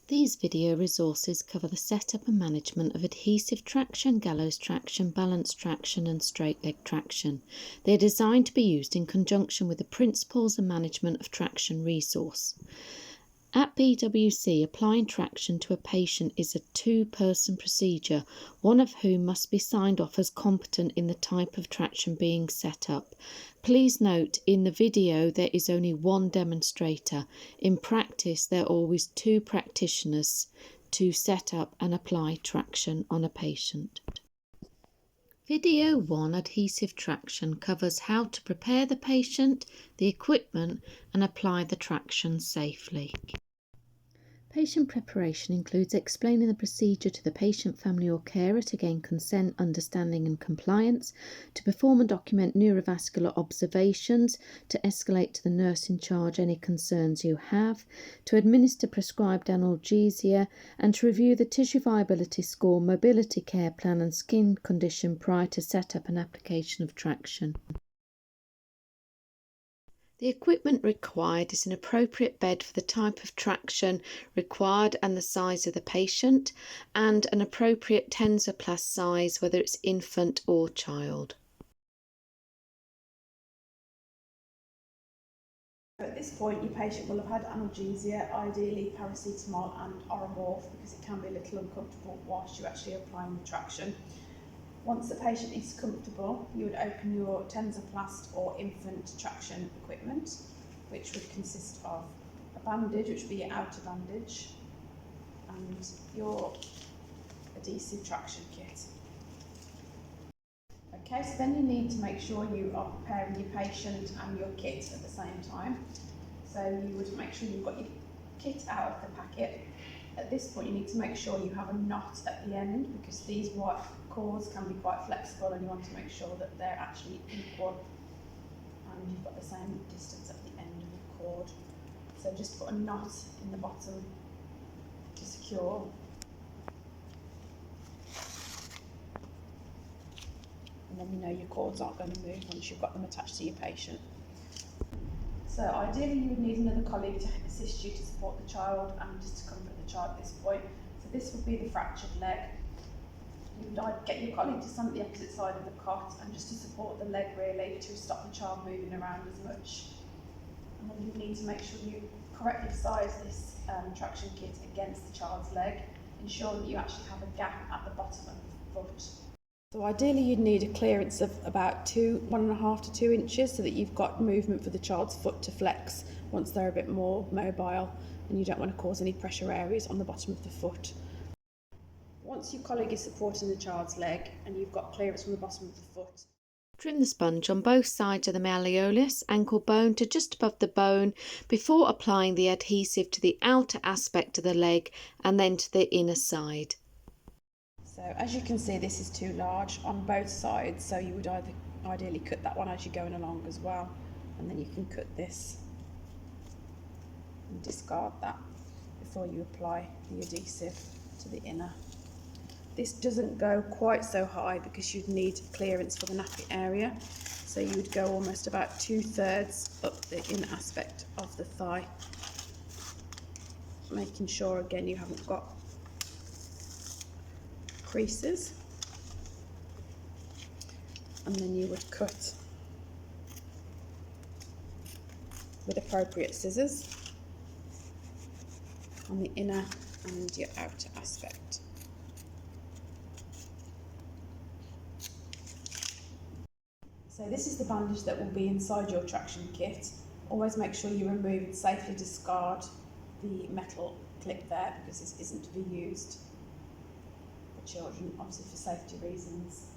These video resources cover the setup and management of adhesive traction, gallows traction, balance traction and straight leg traction. They are designed to be used in conjunction with the principles and management of traction resource. At BWC, applying traction to a patient is a two-person procedure, one of whom must be signed off as competent in the type of traction being set up. Please note, in the video there is only one demonstrator. In practice, there are always two practitioners to set up and apply traction on a patient. Video 1, Adhesive Traction, covers how to prepare the patient, the equipment and apply the traction safely. Patient preparation includes explaining the procedure to the patient, family or carer to gain consent, understanding and compliance, to perform and document neurovascular observations, to escalate to the nurse in charge any concerns you have, to administer prescribed analgesia, and to review the tissue viability score, mobility care plan and skin condition prior to setup and application of traction. The equipment required is an appropriate bed for the type of traction required and the size of the patient, and an appropriate tensoplast size, whether it's infant or child. At this point, your patient will have had analgesia, ideally paracetamol and oromorph, because it can be a little uncomfortable whilst you're actually applying the traction. Once the patient is comfortable, you would open your tensoplast or infant traction equipment, which would consist of a bandage, which would be your outer bandage, and your adhesive traction kit. Okay, so then you need to make sure you are preparing your patient and your kit at the same time. So you would make sure you've got your kit out of the packet. At this point, you need to make sure you have a knot at the end, because these white cords can be quite flexible and you want to make sure that they're actually equal and you've got the same distance at the end of the cord. So just put a knot in the bottom to secure. And then you know your cords aren't going to move once you've got them attached to your patient. So ideally you would need another colleague to assist you to support the child and just to comfort the child at this point. So this would be the fractured leg. You would get your colleague to stand at the opposite side of the cot and just to support the leg really, to stop the child moving around as much. And then you need to make sure you correctly size this traction kit against the child's leg, ensure that you actually have a gap at the bottom of the foot. So ideally you'd need a clearance of about 1.5 to 2 inches so that you've got movement for the child's foot to flex once they're a bit more mobile, and you don't want to cause any pressure areas on the bottom of the foot. Once your colleague is supporting the child's leg and you've got clearance from the bottom of the foot, Trim the sponge on both sides of the malleolus, ankle bone to just above the bone, before applying the adhesive to the outer aspect of the leg and then to the inner side. So as you can see, this is too large on both sides, so you would ideally cut that one as you're going along as well, and then you can cut this and discard that before you apply the adhesive to the inner. This doesn't go quite so high because you'd need clearance for the nappy area, so you would go almost about 2/3 up the inner aspect of the thigh, making sure again you haven't got creases, and then you would cut with appropriate scissors on the inner and your outer aspect. So this is the bandage that will be inside your traction kit. Always make sure you remove and safely discard the metal clip there, because this isn't to be used children, obviously for safety reasons.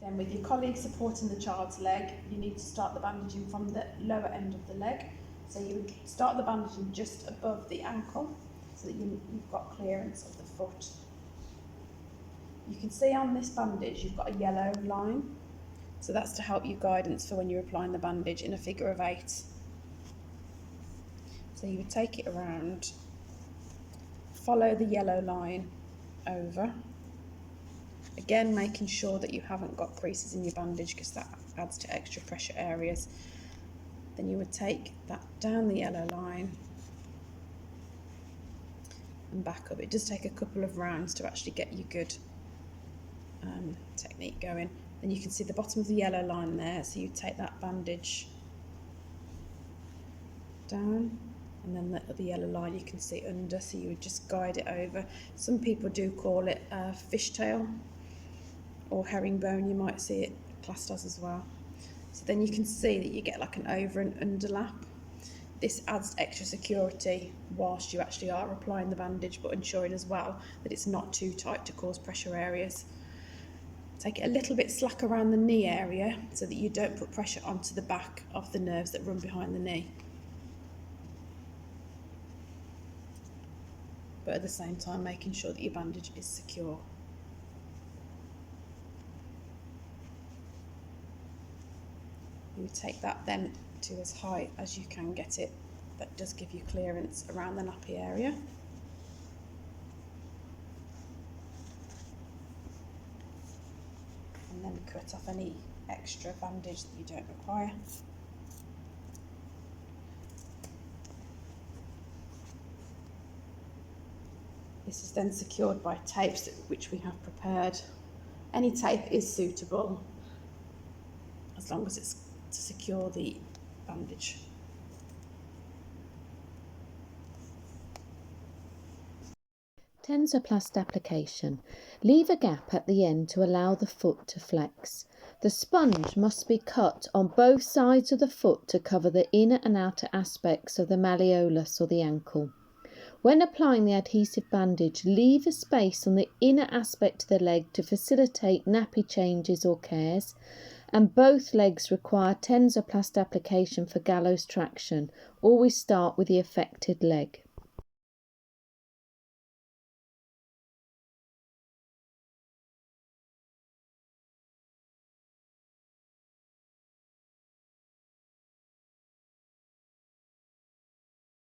Then with your colleague supporting the child's leg, you need to start the bandaging from the lower end of the leg. So you would start the bandaging just above the ankle so that you've got clearance of the foot. You can see on this bandage you've got a yellow line, so that's to help you guidance for when you're applying the bandage in a figure of 8. So you would take it around, follow the yellow line over, again making sure that you haven't got creases in your bandage because that adds to extra pressure areas. Then you would take that down the yellow line and back up. It does take a couple of rounds to actually get you good technique going. And you can see the bottom of the yellow line there, so you take that bandage down, and then the yellow line you can see under, so you would just guide it over. Some people do call it fishtail or herringbone, you might see it classed as well. So then you can see that you get like an over and underlap. This adds extra security whilst you actually are applying the bandage, but ensuring as well that it's not too tight to cause pressure areas. Take it a little bit slack around the knee area so that you don't put pressure onto the back of the nerves that run behind the knee. But at the same time making sure that your bandage is secure. You take that then to as high as you can get it. That does give you clearance around the nappy area. And then cut off any extra bandage that you don't require. This is then secured by tapes which we have prepared. Any tape is suitable as long as it's to secure the bandage. Tensoplast application. Leave a gap at the end to allow the foot to flex. The sponge must be cut on both sides of the foot to cover the inner and outer aspects of the malleolus or the ankle. When applying the adhesive bandage, leave a space on the inner aspect of the leg to facilitate nappy changes or cares, and both legs require tensoplast application for gallows traction. Always start with the affected leg.